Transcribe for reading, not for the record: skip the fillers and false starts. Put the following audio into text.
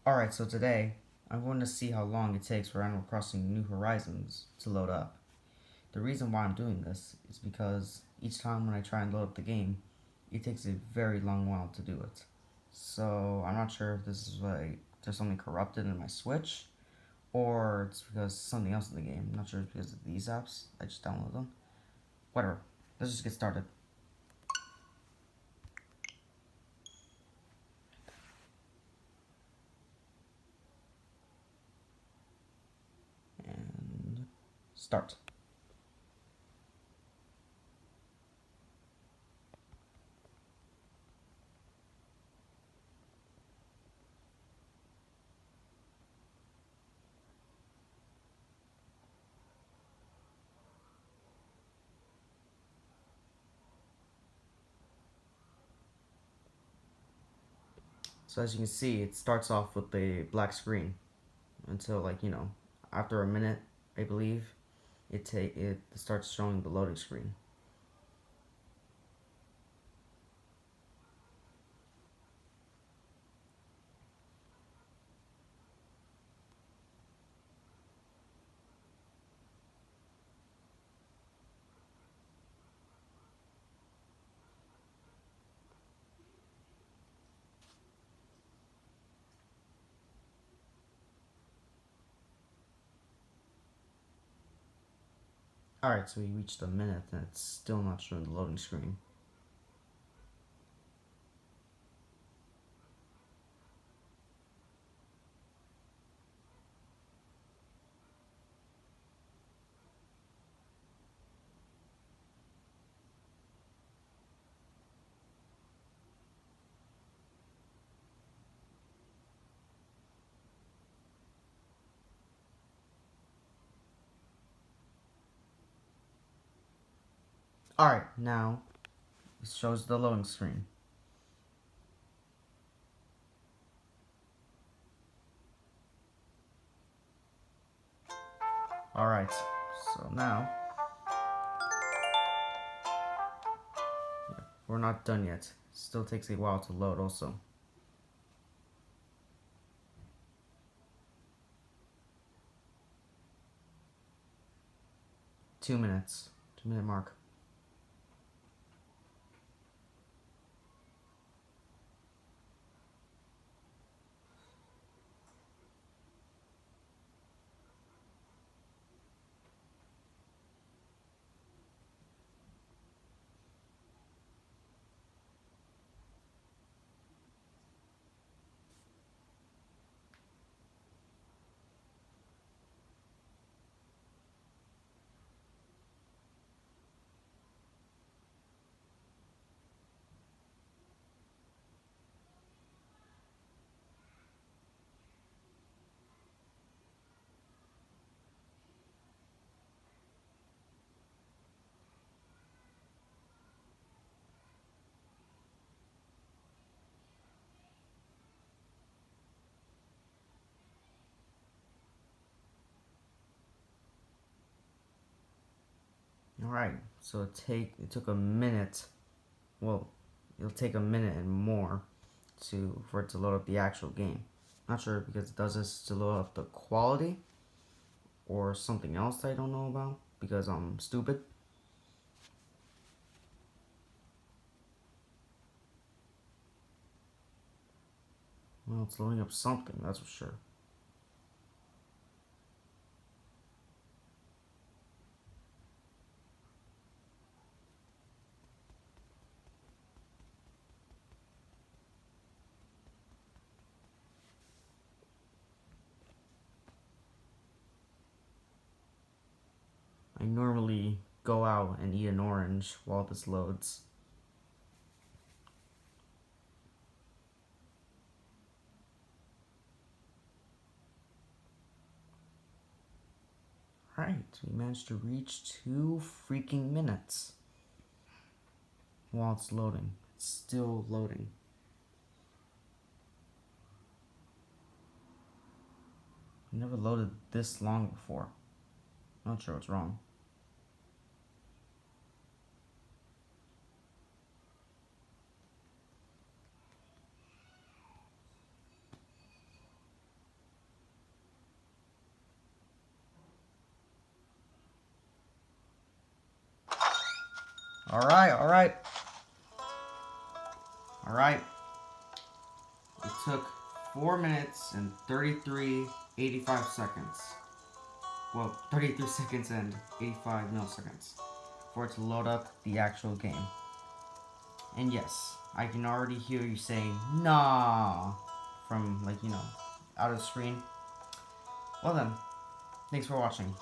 Alright, so today I'm going to see how long it takes for Animal Crossing New Horizons to load up. The reason why I'm doing this is because each time when I try and load up the game, it takes a very long while to do it. So I'm not sure if this is like there's something corrupted in my Switch or it's because something else in the game. I'm not sure if it's because of these apps. I just downloaded them. Whatever. Let's just get started. And start. So as you can see, it starts off with a black screen until after a minute, I believe, it starts showing the loading screen. Alright, so we reached a minute and it's still not showing the loading screen. Alright, now it shows the loading screen. Alright, so now we're not done yet. It still takes a while to load also. 2 minutes. 2 minute mark. Alright, so it took a minute. Well, it'll take a minute and more for it to load up the actual game. Not sure because it does this to load up the quality or something else that I don't know about because I'm stupid. Well, it's loading up something, that's for sure. I normally go out and eat an orange while this loads. Right, we managed to reach 2 freaking minutes while it's loading. It's still loading. I never loaded this long before. Not sure what's wrong. Alright, alright. Alright. It took 4 minutes and 85 seconds. Well, 33 seconds and 85 milliseconds for it to load up the actual game. And yes, I can already hear you saying, nah, from, like, out of the screen. Well then, thanks for watching.